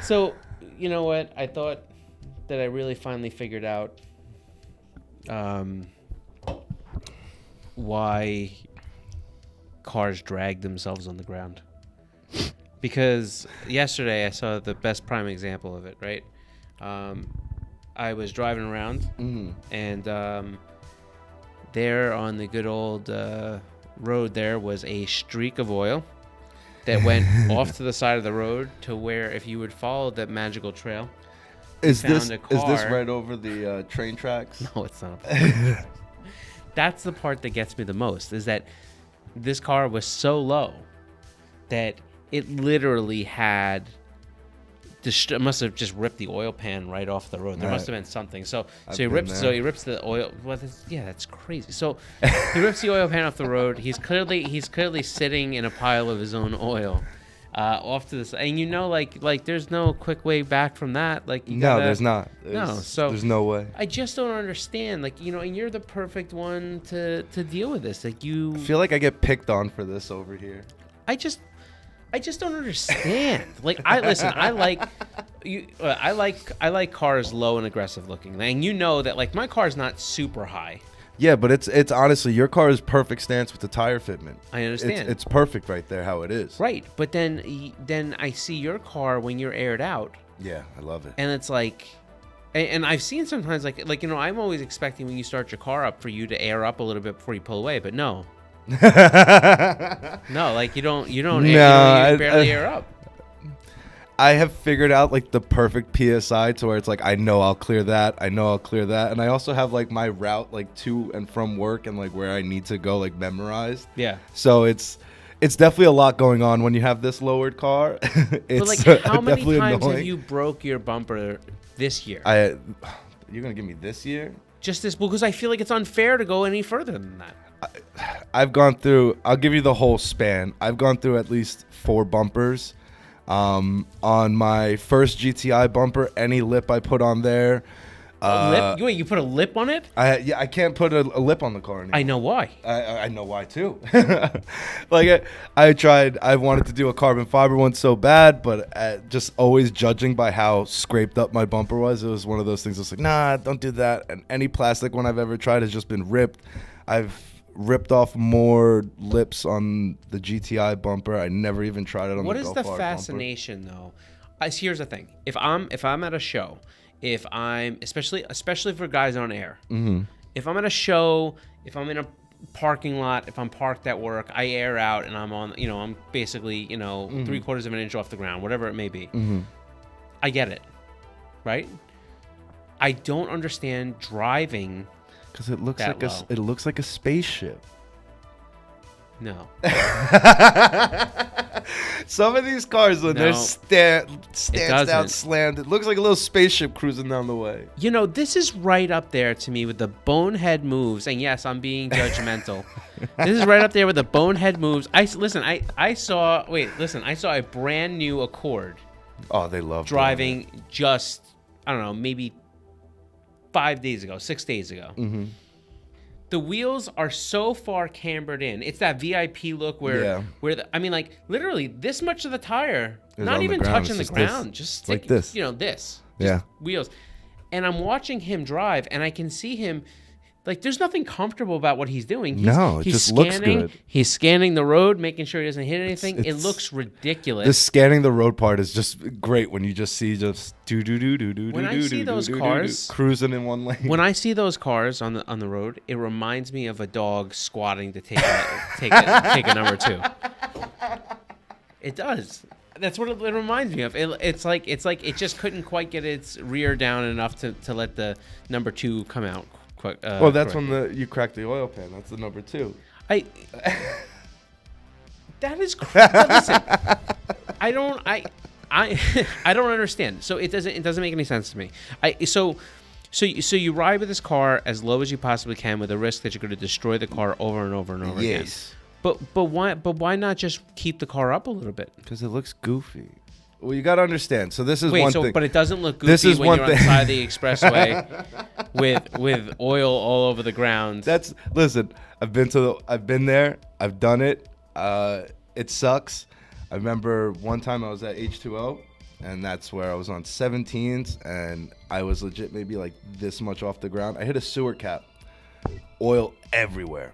So, you know what? I thought that I really finally figured out why cars drag themselves on the ground. Because yesterday I saw the best prime example of it, right? I was driving around, and there on the good old road there was a streak of oil that went off to the side of the road to where if you would follow that magical trail, Is found this a car. is this right over the train tracks? No, it's not. That's the part that gets me the most, is that this car was so low that it literally had it must have just ripped the oil pan right off the road. There must have been something. So he rips the oil. Well, that's crazy. So he rips the oil pan off the road. He's clearly sitting in a pile of his own oil, off to this. And like there's no quick way back from that. Like there's not. So there's no way. I just don't understand. And you're the perfect one to deal with this. I feel like I get picked on for this over here. I just don't understand. I like cars low and aggressive looking. And that my car's not super high. Yeah, but it's honestly, your car is perfect stance with the tire fitment. I understand. It's perfect right there how it is. Right, but then I see your car when you're aired out. Yeah, I love it. And it's like, and I've seen sometimes I'm always expecting when you start your car up for you to air up a little bit before you pull away, but no. No, you don't you barely air up. I have figured out the perfect PSI to where it's I know I'll clear that, and I also have my route to and from work and where I need to go memorized. Yeah. So it's definitely a lot going on when you have this lowered car. It's but how many times annoying. have you broke your bumper this year? You're gonna give me this year? Just this, because I feel like it's unfair to go any further than that. I've gone through, I'll give you the whole span. I've gone through at least 4 bumpers. On my first GTI bumper, any lip I put on there. Lip? Wait, you put a lip on it? I can't put a lip on the car anymore. I know why. I know why too. I wanted to do a carbon fiber one so bad, but just always judging by how scraped up my bumper was, it was one of those things that's nah, don't do that. And any plastic one I've ever tried has just been ripped. I've ripped off more lips on the GTI bumper. I never even tried it on the Golf R What is the bumper. fascination though? Here's the thing: if I'm at a show, if I'm especially for guys on air, if I'm at a show, if I'm in a parking lot, if I'm parked at work, I air out and I'm on. I'm basically 3/4 of an inch off the ground, whatever it may be. I get it, right? I don't understand driving. Because it looks like a spaceship. No. Some of these cars, when they're stance out slammed, it looks like a little spaceship cruising down the way. This is right up there to me with the bonehead moves. And yes, I'm being judgmental. This is right up there with the bonehead moves. I saw a brand new Accord. Oh, they love driving just, I don't know, maybe 6 days ago. The wheels are so far cambered in. It's that VIP look where literally this much of the tire, not even touching the ground, just stick, this. This. Yeah. Wheels. And I'm watching him drive, and I can see him. There's nothing comfortable about what he's doing. It just looks good. He's scanning the road, making sure he doesn't hit anything. It looks ridiculous. The scanning the road part is just great when you just see When I see those cars cruising in one lane. When I see those cars on the road, it reminds me of a dog squatting to take a number 2. It does. That's what it reminds me of. It's like it just couldn't quite get its rear down enough to let the number 2 come out. That's correctly. When you crack the oil pan. That's the number 2. That is crazy. Listen, I don't understand. So it doesn't make any sense to me. So you ride with this car as low as you possibly can with the risk that you're going to destroy the car over and over and over again. But why not just keep the car up a little bit? Because it looks goofy. Well, you got to understand. So this is one thing. But it doesn't look goofy when you're on the side of the expressway with oil all over the ground. Listen. I've been there. I've done it. It sucks. I remember one time I was at H2O, and that's where I was on 17s, and I was legit maybe like this much off the ground. I hit a sewer cap. Oil everywhere.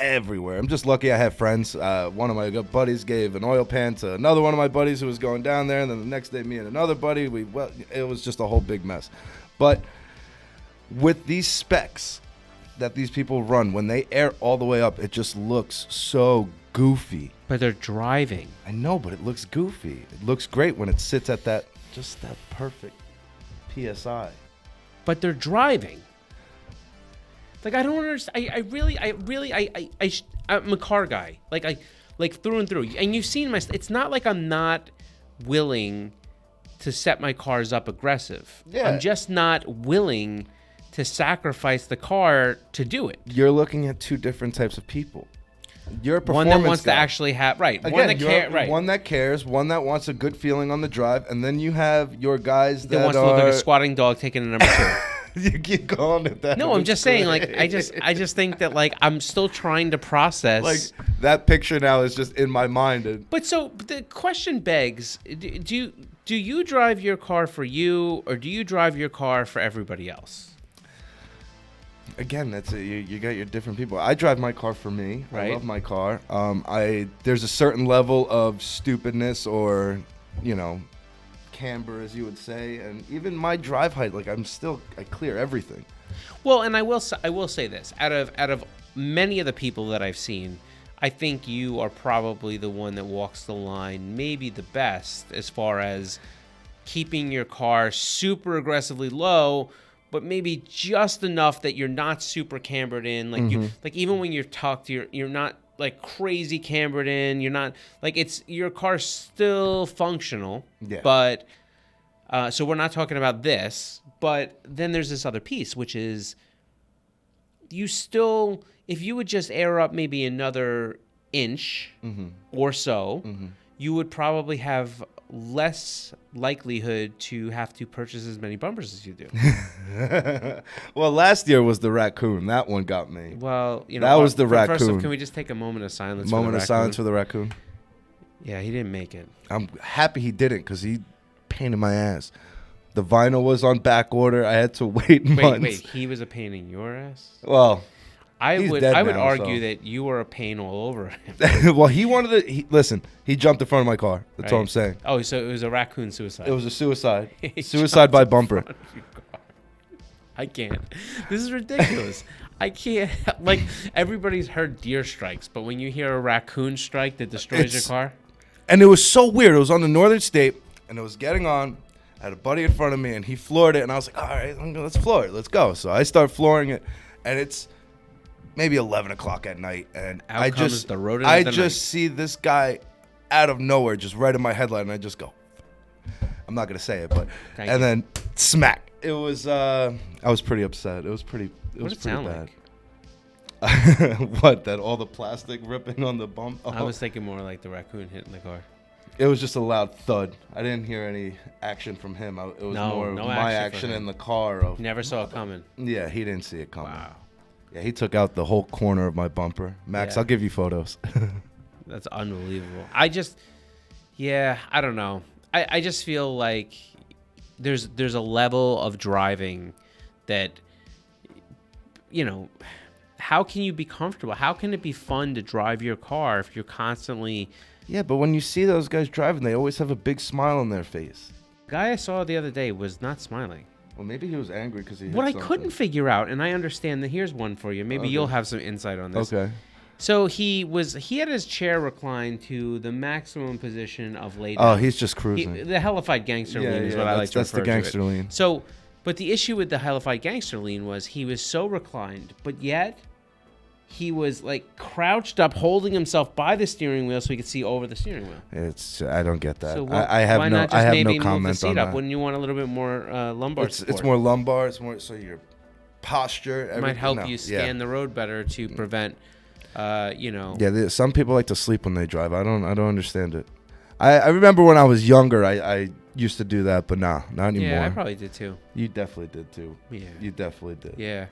I'm just lucky I have friends. One of my good buddies gave an oil pan to another one of my buddies who was going down there, and then the next day me and another buddy, it was just a whole big mess. But with these specs that these people run, when they air all the way up, it just looks so goofy. But they're driving. I know, but it looks goofy. It looks great when it sits at that perfect PSI. But they're driving. Like, I don't understand. I'm a car guy. Like through and through. And you've seen my. It's not like I'm not willing to set my cars up aggressive. Yeah. I'm just not willing to sacrifice the car to do it. You're looking at two different types of people. You're a performance one that wants guy. to actually have Again, one that cares, one that wants a good feeling on the drive, and then you have your guys that wants to look like a squatting dog taking a number 2. You keep calling it that. No, I'm just saying, like, I just think that, like, I'm still trying to process. Like, that picture now is just in my mind. But the question begs: do you drive your car for you, or do you drive your car for everybody else? Again, that's it. You got your different people. I drive my car for me. Right. I love my car. There's a certain level of stupidness or, camber, as you would say, and even my drive height, like I clear everything. Well, and I will say this: out of many of the people that I've seen, I think you are probably the one that walks the line maybe the best as far as keeping your car super aggressively low, but maybe just enough that you're not super cambered in. Like you, like even when you're tucked, you're not like crazy cambered in. You're not like your car's still functional. Yeah. But so we're not talking about this. But then there's this other piece, which is you still, if you would just air up maybe another inch or so, you would probably have less likelihood to have to purchase as many bumpers as you do. Well, last year was the raccoon. That one got me. Well, that was the raccoon. First off, can we just take a moment of silence? Silence for the raccoon. Yeah, he didn't make it. I'm happy he didn't, because he pain in my ass. The vinyl was on back order. I had to wait months. Wait, he was a pain in your ass? Well, I he's would dead now, argue so. that you were a pain all over him. Well, he wanted to listen. He jumped in front of my car. That's all I'm saying. Oh, so it was a raccoon suicide. It was a suicide. He Suicide by jumped in bumper. front of your car. I can't. This is ridiculous. I can't. Like, everybody's heard deer strikes, but when you hear a raccoon strike that destroys your car, And it was so weird. It was on the northern state, and it was getting on. I had a buddy in front of me, and he floored it, and I was like, all right, let's floor it. Let's go. So I start flooring it, and it's maybe 11 o'clock at night, and I just see this guy out of nowhere, just right in my headlight, and I just go, I'm not going to say it, but, then smack. It was, I was pretty upset. It was pretty bad. Like? What, that all the plastic ripping on the bump? Oh. I was thinking more like the raccoon hitting the car. It was just a loud thud. I didn't hear any action from him. It was more my action in the car. Never saw it coming. Yeah, he didn't see it coming. Wow. Yeah, he took out the whole corner of my bumper. Max, Yeah. I'll give you photos. That's unbelievable. I don't know. I just feel like there's a level of driving that, how can you be comfortable? How can it be fun to drive your car if you're constantly... Yeah, but when you see those guys driving, they always have a big smile on their face. The guy I saw the other day was not smiling. Well, maybe he was angry because he hit What I something. couldn't figure out, and I understand that here's one for you. Maybe you'll have some insight on this. Okay. So he had his chair reclined to the maximum position of lay Oh, down. he's just cruising. The hellified gangster lean is what I like to That's refer the gangster to it. lean. So, but the issue with the hellified gangster lean was he was so reclined, but yet he was like crouched up, holding himself by the steering wheel so he could see over the steering wheel. I don't get that. So I have why no not just I have maybe no comment move the seat on up? that. Wouldn't you want a little bit more lumbar support? It's more lumbar. It's more so your posture. It might help you scan the road better to prevent, Yeah, some people like to sleep when they drive. I don't understand it. I remember when I was younger, I used to do that, but not anymore. Yeah, I probably did too. You definitely did too. Yeah. You definitely did. Yeah.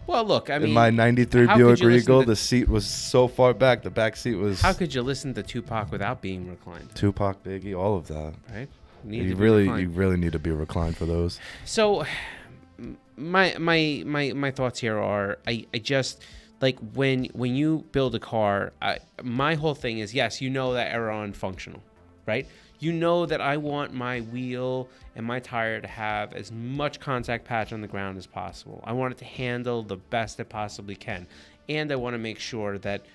Well, look, I mean, in my '93 how Buick could you listen Regal, to- the seat was so far back. The back seat was. How could you listen to Tupac without being reclined? Tupac, Biggie, all of that. Right? You really need to be reclined for those. So, my thoughts here are, I just like when you build a car, my whole thing is, yes, you know that Aeron functional, right? You know that I want my wheel and my tire to have as much contact patch on the ground as possible. I want it to handle the best it possibly can. And I want to make sure that,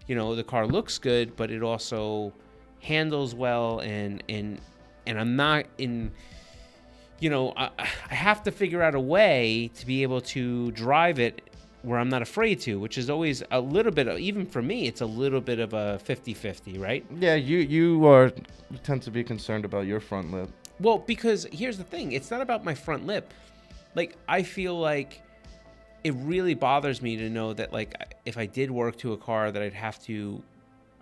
the car looks good, but it also handles well, and I'm not in, I have to figure out a way to be able to drive it where I'm not afraid to, which is always a little bit of, even for me, it's a little bit of a 50-50, right? Yeah, you tend to be concerned about your front lip. Well, because here's the thing. It's not about my front lip. Like, I feel like it really bothers me to know that, like, if I did work to a car that I'd have to,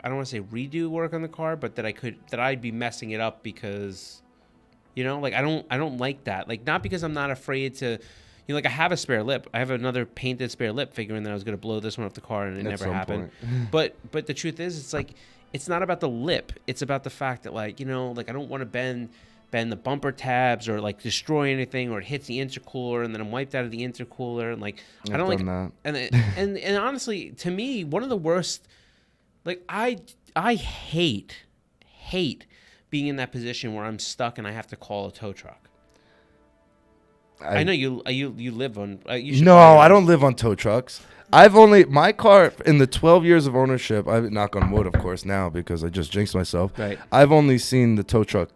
I don't want to say redo work on the car, but that I'd be messing it up because, like, I don't like that. Like, not because I'm not afraid to, like, I have a spare lip. I have another painted spare lip, figuring that I was going to blow this one off the car, and it never happened. But the truth is, it's like, it's not about the lip. It's about the fact that, like, like, I don't want to bend the bumper tabs or, like, destroy anything, or it hits the intercooler and then I'm wiped out of the intercooler, and, like, I don't like that. And honestly, to me, one of the worst, like, I hate being in that position where I'm stuck and I have to call a tow truck. I know you live on. No, I don't live on tow trucks. My car in the 12 years of ownership, I knock on wood, of course, now because I just jinxed myself. Right. I've only seen the tow truck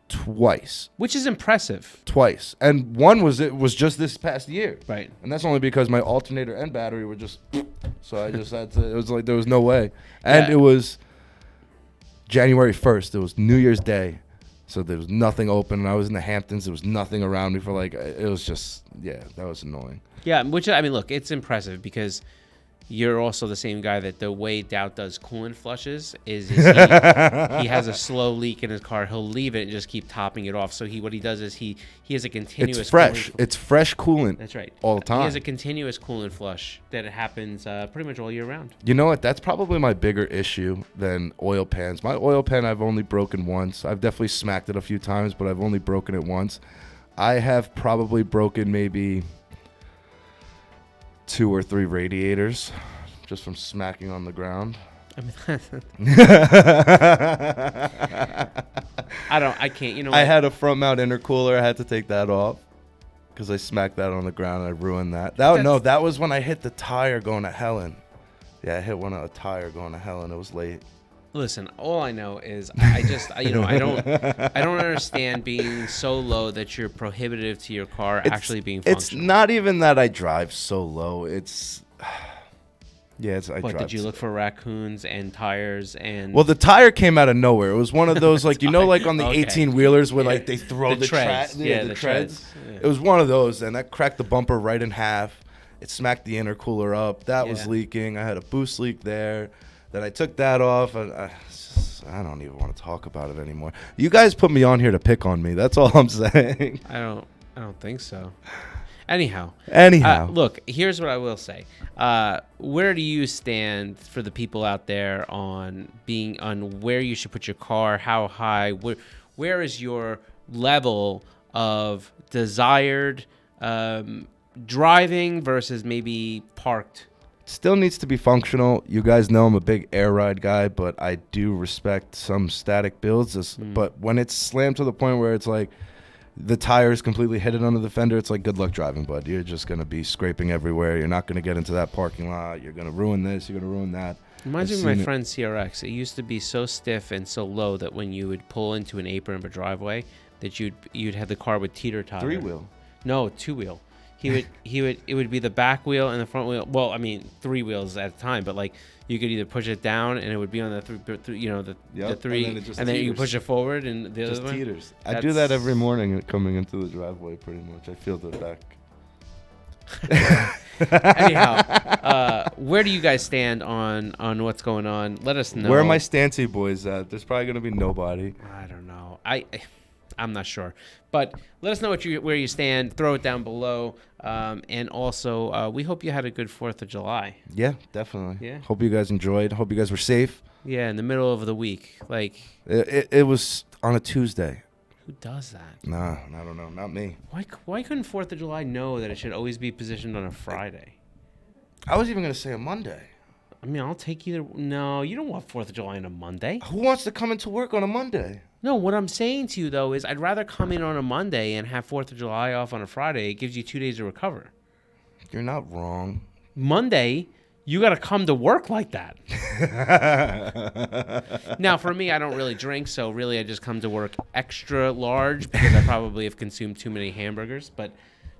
twice. Which is impressive. Twice. And one was just this past year. Right. And that's only because my alternator and battery were just, so I just had to, it was like there was no way. And It was January 1st. It was New Year's Day. So there was nothing open, and I was in the Hamptons. There was nothing around me for, like, it was just, that was annoying. Yeah, which, I mean, look, it's impressive because you're also the same guy that the way Daut does coolant flushes is he has a slow leak in his car. He'll leave it and just keep topping it off. So what he does is he has a continuous. It's fresh. It's fresh coolant. That's right. All the time. He has a continuous coolant flush that happens pretty much all year round. You know what? That's probably my bigger issue than oil pans. My oil pan I've only broken once. I've definitely smacked it a few times, but I've only broken it once. I have probably broken maybe 2 or 3 radiators just from smacking on the ground. I mean, I can't, I had a front mount intercooler. I had to take that off because I smacked that on the ground. I ruined that. That was when I hit the tire going to Helen. Yeah, I hit a tire going to Helen. It was late. Listen, all I know is I don't understand being so low that you're prohibitive to your car actually being functional. It's not even that I drive so low. Did you look for raccoons and tires and? Well, the tire came out of nowhere. It was one of those, like, like on the 18-wheelers where, like, they throw the treads. The treads. Yeah. It was one of those, and that cracked the bumper right in half. It smacked the intercooler up. That was leaking. I had a boost leak there. Then I took that off, and I don't even want to talk about it anymore. You guys put me on here to pick on me. That's all I'm saying. I don't think so. Anyhow, look, here's what I will say. Where do you stand for the people out there on where you should put your car? How high? Where is your level of desired driving versus maybe parked? Still needs to be functional. You guys know I'm a big air ride guy, but I do respect some static builds. But when it's slammed to the point where it's like the tires completely hit it under the fender, it's like, good luck driving, bud. You're just going to be scraping everywhere. You're not going to get into that parking lot. You're going to ruin this. You're going to ruin that. Reminds me of my friend CRX. It used to be so stiff and so low that when you would pull into an apron of a driveway, that you'd have the car with teeter-totter. 3-wheel? No, 2-wheel. It would be the back wheel and the front wheel. Well, I mean, 3 wheels at a time, but, like, you could either push it down and it would be on the three, the 3, and then you push it forward and the other one. Teeters. I do that every morning coming into the driveway. Pretty much, I feel the back. Anyhow, where do you guys stand on what's going on? Let us know. Where are my Stancy boys at? There's probably gonna be nobody. I don't know. I'm not sure. But let us know where you stand. Throw it down below. And also, we hope you had a good 4th of July. Yeah, definitely. Yeah. Hope you guys enjoyed. Hope you guys were safe. Yeah, in the middle of the week. Like, It was on a Tuesday. who does that? Nah, I don't know. Not me. Why couldn't 4th of July know that it should always be positioned on a Friday? I was even going to say a Monday. I mean, I'll take either. No, you don't want 4th of July on a Monday. Who wants to come into work on a Monday? No, what I'm saying to you, though, is I'd rather come in on a Monday and have 4th of July off on a Friday. It gives you 2 days to recover. You're not wrong. Monday, you got to come to work like that. Now, for me, I don't really drink, so really I just come to work extra large because I probably have consumed too many hamburgers. But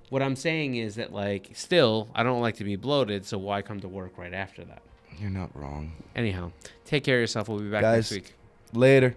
what I'm saying is that, like, still, I don't like to be bloated, so why come to work right after that? You're not wrong. Anyhow, take care of yourself. We'll be back Guys, next week. Later.